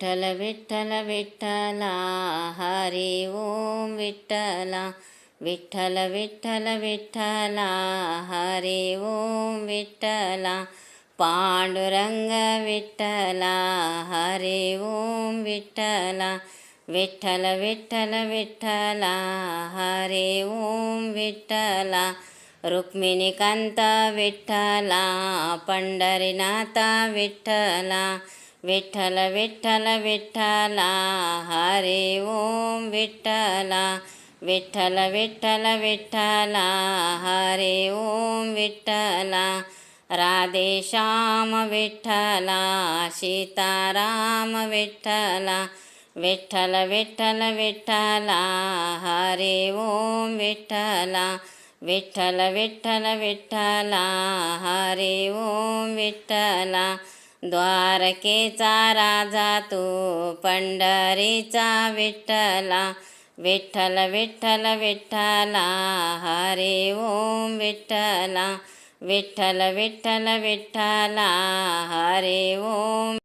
Vitthal Vitthal Vitthala Hari Om Vitthala Vitthal Vitthal Vitthala Hari Om Vitthala Panduranga Vitthala Hari Om Vitthala Vitthal Vitthal Vitthala Hari Om Vitthala रुक्मिणीकांत Vitthala Pandharinath Vitthala Vitthal Vitthal Vitthala Hari Om Vitthala Vitthal Vitthal Vitthala Hari Om Vitthala Radheshyam Vitthala Sitaram Vitthala Vitthal Vitthal Vitthala Hari Om Vitthala Vitthal Vitthal Vitthala Hari Om Vitthala द्वारकेचा Raja Tu Pandharicha Vitthala Vitthal Vitthal Vitthala Hari Om Vitthala Vitthal Vitthal Vitthala Hari Om